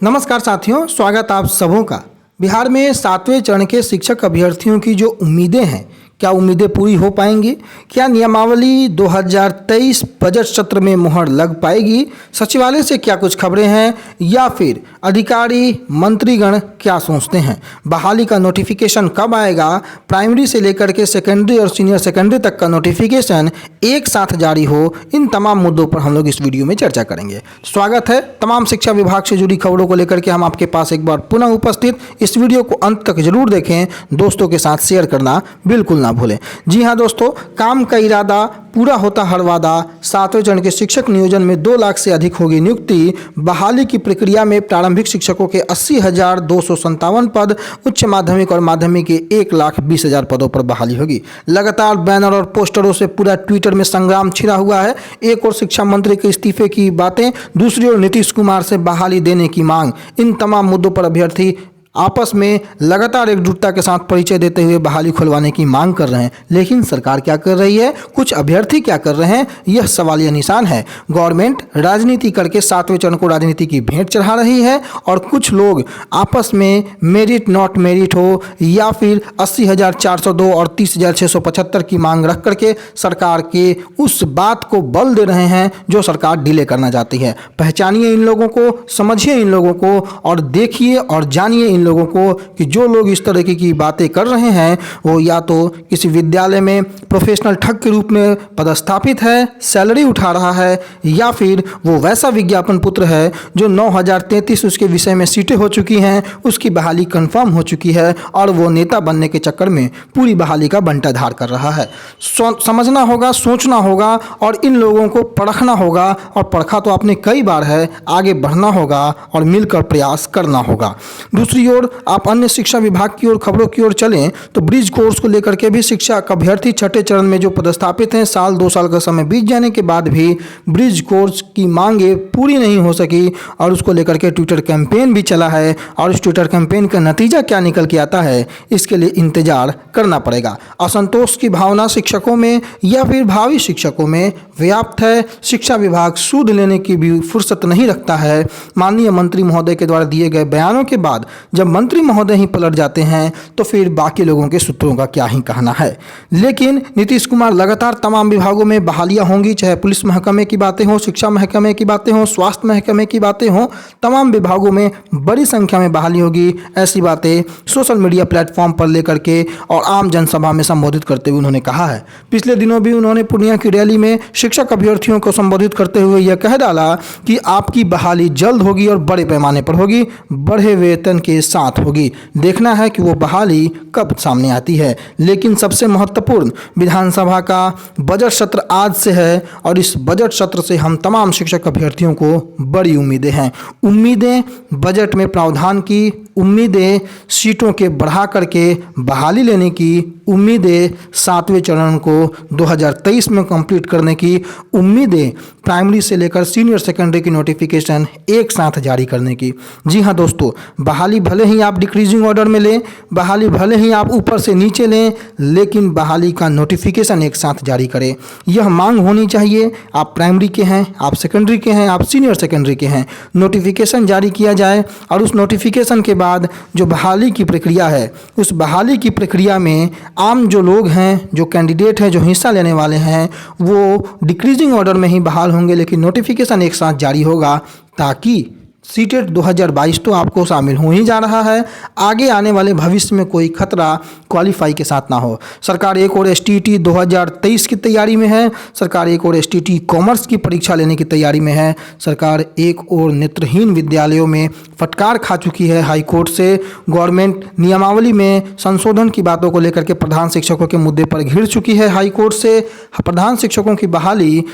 नमस्कार साथियों, स्वागत आप सबों का। बिहार में 7वें चरण के शिक्षक अभ्यर्थियों की जो उम्मीदें हैं, क्या उम्मीदें पूरी हो पाएंगी? क्या नियमावली 2023 बजट सत्र में मुहर लग पाएगी? सचिवालय से क्या कुछ खबरें हैं या फिर अधिकारी मंत्रीगण क्या सोचते हैं? बहाली का नोटिफिकेशन कब आएगा? प्राइमरी से लेकर के सेकेंडरी और सीनियर सेकेंडरी तक का नोटिफिकेशन एक साथ जारी हो, इन तमाम मुद्दों पर हम लोग इस वीडियो में चर्चा करेंगे। स्वागत है। तमाम शिक्षा विभाग से जुड़ी खबरों को लेकर के हम आपके पास एक बार पुनः उपस्थित। इस वीडियो को अंत तक जरूर देखें, दोस्तों के साथ शेयर करना बिल्कुल ना भूलें। जी हाँ दोस्तों, काम का इरादा पूरा होता हर वादा। 7वें चरण के शिक्षक नियोजन में 2 लाख से अधिक होगी नियुक्ति। बहाली की प्रक्रिया में प्रारंभिक शिक्षकों के 80,257 पद, उच्च माध्यमिक और माध्यमिक के 1,20,000 पदों पर बहाली होगी। लगातार बैनर और पोस्टरों से पूरा ट्विटर में संग्राम छिड़ा हुआ है। एक और शिक्षा मंत्री के इस्तीफे की बातें, दूसरी ओर नीतीश कुमार से बहाली देने की मांग। इन तमाम मुद्दों पर अभ्यर्थी आपस में लगातार एकजुटता के साथ परिचय देते हुए बहाली खुलवाने की मांग कर रहे हैं। लेकिन सरकार क्या कर रही है, कुछ अभ्यर्थी क्या कर रहे हैं, यह सवालिया निशान है। गवर्नमेंट राजनीति करके 7वें चरण को राजनीति की भेंट चढ़ा रही है और कुछ लोग आपस में मेरिट नॉट मेरिट हो या फिर 80,402 और 30,675 की मांग रख करके सरकार के उस बात को बल दे रहे हैं जो सरकार डिले करना चाहती है। पहचानिए इन लोगों को, समझिए इन लोगों को और देखिए और जानिए इन लोगों को कि जो लोग इस तरह की बातें कर रहे हैं वो या तो किसी विद्यालय में प्रोफेशनल ठग के रूप में पदस्थापित है, सैलरी उठा रहा है, या फिर वो वैसा विज्ञापन पुत्र है जो 9,033 उसके विषय में सीटें हो चुकी हैं, उसकी बहाली कंफर्म हो चुकी है और वो नेता बनने के चक्कर में पूरी बहाली का बंटाधार कर रहा है। समझना होगा, सोचना होगा और इन लोगों को परखना होगा, और परखा तो आपने कई बार है। आगे बढ़ना होगा और मिलकर प्रयास करना होगा। दूसरी ओर आप अन्य शिक्षा विभाग की ओर खबरों की ओर चलें तो ब्रिज कोर्स को लेकर के भी शिक्षक अभ्यर्थी 6ठे चरण में जो पदस्थापित हैं, साल 2 साल का समय बीत जाने के बाद भी ब्रिज कोर्स की मांगे पूरी नहीं हो सकी और उसको लेकर के ट्विटर कैंपेन भी चला है। और इस ट्विटर कैंपेन का नतीजा क्या निकल के आता है, इसके लिए इंतजार करना पड़ेगा। असंतोष की भावना शिक्षकों में या फिर भावी शिक्षकों में व्याप्त है। शिक्षा विभाग सूद लेने की भी फुर्सत नहीं रखता है। माननीय मंत्री महोदय के द्वारा दिए गए बयानों के बाद जब मंत्री महोदय ही पलट जाते हैं तो फिर बाकी लोगों के सूत्रों का क्या ही कहना है। लेकिन नीतीश कुमार लगातार तमाम विभागों में बहालियां होंगी, चाहे पुलिस महकमे की बातें हों, शिक्षा महकमे की बातें हों, स्वास्थ्य महकमे की बातें हों, तमाम विभागों में बड़ी संख्या में बहाली होगी। ऐसी बातें सोशल मीडिया प्लेटफॉर्म पर लेकर के और आम जनसभा में संबोधित करते हुए उन्होंने कहा है। पिछले दिनों भी उन्होंने पूर्णिया की रैली में शिक्षक अभ्यर्थियों को संबोधित करते हुए यह कह डाला कि आपकी बहाली जल्द होगी और बड़े पैमाने पर होगी, बढ़े वेतन के साथ होगी। देखना है कि वो बहाली कब सामने आती है। लेकिन सबसे महत्वपूर्ण, विधानसभा का बजट सत्र आज से है और इस बजट सत्र से हम तमाम शिक्षक अभ्यर्थियों को बड़ी उम्मीदें हैं। उम्मीदें बजट में प्रावधान की, उम्मीदें सीटों के बढ़ा करके बहाली लेने की, उम्मीदें 7वें चरण को 2023 में कंप्लीट करने की, उम्मीदें प्राइमरी से लेकर सीनियर सेकेंडरी की नोटिफिकेशन एक साथ जारी करने की। जी हाँ दोस्तों, बहाली भले ही आप डिक्रीजिंग ऑर्डर में लें, बहाली भले ही आप ऊपर से नीचे लें, लेकिन बहाली का नोटिफिकेशन एक साथ जारी करें। यह मांग होनी चाहिए। आप प्राइमरी के हैं, आप सेकेंडरी के हैं, आप सीनियर सेकेंडरी के हैं, नोटिफिकेशन जारी किया जाए और उस नोटिफिकेशन के बाद जो बहाली की प्रक्रिया है, उस बहाली की प्रक्रिया में आम जो लोग हैं, जो कैंडिडेट हैं, जो हिस्सा लेने वाले हैं, वो डिक्रीजिंग ऑर्डर में ही बहाल होंगे, लेकिन नोटिफिकेशन एक साथ जारी होगा ताकि सीटेट 2022 तो आपको शामिल हो ही जा रहा है। आगे आने वाले भविष्य में कोई खतरा क्वालिफाई के साथ ना हो। सरकार एक और एसटीटी 2023 की तैयारी में है, सरकार एक और एसटीटी कॉमर्स की परीक्षा लेने की तैयारी में है, सरकार एक और नेत्रहीन विद्यालयों में फटकार खा चुकी है हाई कोर्ट से। गवर्नमेंट नियमावली में संशोधन की बातों को लेकर के प्रधान शिक्षकों के मुद्दे पर घिर चुकी है हाई कोर्ट से। प्रधान शिक्षकों की बहाली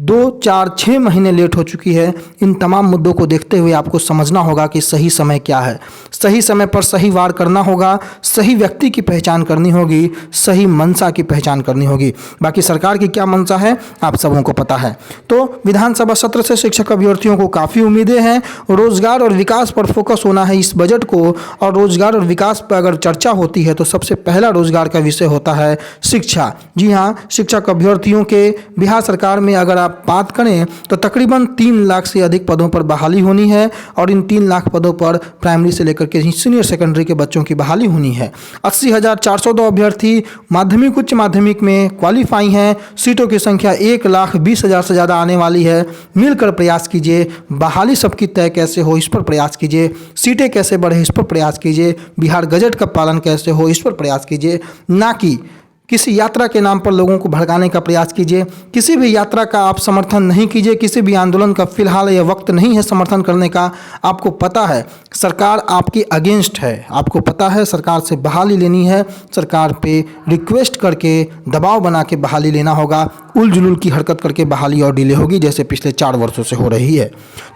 2, 4, 6 महीने लेट हो चुकी है। इन तमाम मुद्दों को देखते हुए आपको समझना होगा कि सही समय क्या है। सही समय पर सही वार करना होगा, सही व्यक्ति की पहचान करनी होगी, सही मंशा की पहचान करनी होगी। बाकी सरकार की क्या मंशा है आप सबों को पता है। तो विधानसभा सत्र से शिक्षक अभ्यर्थियों को काफ़ी उम्मीदें हैं। रोजगार और विकास पर फोकस होना है इस बजट को, और रोजगार और विकास पर अगर चर्चा होती है तो सबसे पहला रोजगार का विषय होता है शिक्षा। जी हाँ, शिक्षक अभ्यर्थियों के बिहार सरकार में अगर आप बात करें तो तकरीबन 3 लाख से अधिक पदों पर बहाली होनी है और इन 3 लाख पदों पर प्राइमरी से लेकर के सीनियर सेकेंडरी के बच्चों की बहाली होनी है। 80,402 अभ्यर्थी माध्यमिक उच्च माध्यमिक में क्वालिफाई हैं। सीटों की संख्या 1,20,000 से ज़्यादा आने वाली है। मिलकर प्रयास कीजिए, बहाली सबकी तय कैसे हो इस पर प्रयास कीजिए, सीटें कैसे बढ़े इस पर प्रयास कीजिए, बिहार गजट का पालन कैसे हो इस पर प्रयास कीजिए, ना कि किसी यात्रा के नाम पर लोगों को भड़काने का प्रयास कीजिए। किसी भी यात्रा का आप समर्थन नहीं कीजिए, किसी भी आंदोलन का फिलहाल यह वक्त नहीं है समर्थन करने का। आपको पता है सरकार आपके अगेंस्ट है, आपको पता है सरकार से बहाली लेनी है, सरकार पे रिक्वेस्ट करके दबाव बना के बहाली लेना होगा। उलझुल की हरकत करके बहाली और डिले होगी जैसे पिछले 4 वर्षों से हो रही है।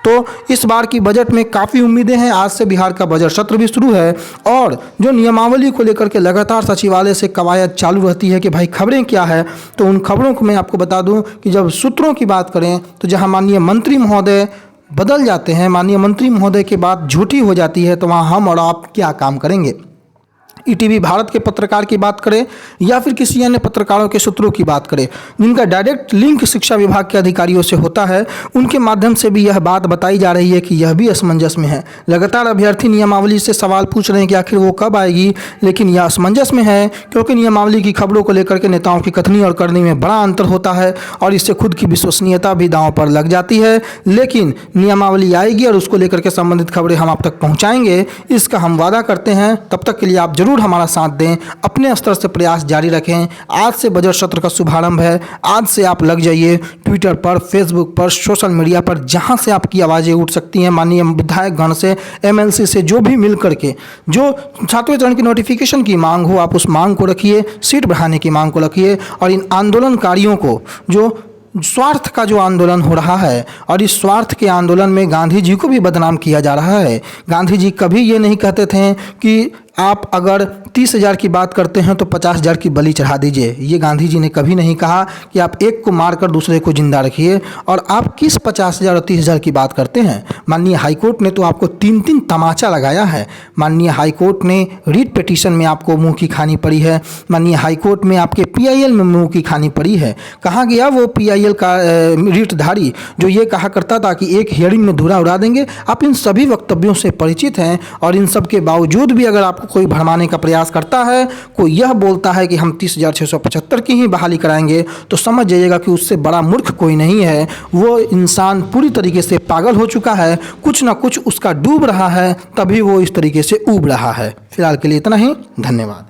तो इस बार की बजट में काफ़ी उम्मीदें हैं। आज से बिहार का बजट सत्र भी शुरू है और जो नियमावली को लेकर के लगातार सचिवालय से कवायद चालू रहती है कि भाई खबरें क्या है, तो उन खबरों को मैं आपको बता दूं कि जब सूत्रों की बात करें तो जहां माननीय मंत्री महोदय बदल जाते हैं, माननीय मंत्री महोदय की बात झूठी हो जाती है, तो वहां हम और आप क्या काम करेंगे। ईटीवी भारत के पत्रकार की बात करें या फिर किसी अन्य पत्रकारों के सूत्रों की बात करें जिनका डायरेक्ट लिंक शिक्षा विभाग के अधिकारियों से होता है, उनके माध्यम से भी यह बात बताई जा रही है कि यह भी असमंजस में है। लगातार अभ्यर्थी नियमावली से सवाल पूछ रहे हैं कि आखिर वो कब आएगी, लेकिन यह असमंजस में है क्योंकि नियमावली की खबरों को लेकर के नेताओं की कथनी और करनी में बड़ा अंतर होता है और इससे खुद की विश्वसनीयता भी दांव पर लग जाती है। लेकिन नियमावली आएगी और उसको लेकर के संबंधित खबरें हम आप तक पहुँचाएंगे, इसका हम वादा करते हैं। तब तक के लिए आप जरूर हमारा साथ दें, अपने स्तर से प्रयास जारी रखें। आज से बजट सत्र का शुभारंभ है, आज से आप लग जाइए ट्विटर पर, फेसबुक पर, सोशल मीडिया पर, जहां से आपकी आवाज़ें उठ सकती हैं। माननीय विधायक गण से, एमएलसी से, जो भी मिल करके जो 7वें चरण की नोटिफिकेशन की मांग हो आप उस मांग को रखिए, सीट बढ़ाने की मांग को रखिए और इन आंदोलनकारियों को जो स्वार्थ का जो आंदोलन हो रहा है और इस स्वार्थ के आंदोलन में गांधी जी को भी बदनाम किया जा रहा है। गांधी जी कभी ये नहीं कहते थे कि आप अगर 30,000 की बात करते हैं तो 50,000 की बलि चढ़ा दीजिए। ये गांधी जी ने कभी नहीं कहा कि आप एक को मारकर दूसरे को जिंदा रखिए। और आप किस 50,000 और 30,000 की बात करते हैं। माननीय हाईकोर्ट ने तो आपको 3-3 तमाचा लगाया है। माननीय हाईकोर्ट ने रीट पिटीशन में आपको मुंह की खानी पड़ी है। माननीय हाईकोर्ट में आपके PIL में मुंह की खानी पड़ी है। कहाँ गया वो PIL का रीटधारी जो ये कहा करता था कि एक हियरिंग में धुरा उड़ा देंगे। आप इन सभी वक्तव्यों से परिचित हैं और इन सब के बावजूद भी अगर आपको कोई भरमाने का प्रयास करता है, कोई यह बोलता है कि हम 30,675 की ही बहाली कराएंगे, तो समझ जाइएगा कि उससे बड़ा मूर्ख कोई नहीं है। वो इंसान पूरी तरीके से पागल हो चुका है, कुछ ना कुछ उसका डूब रहा है, तभी वो इस तरीके से ऊब रहा है। फिलहाल के लिए इतना ही, धन्यवाद।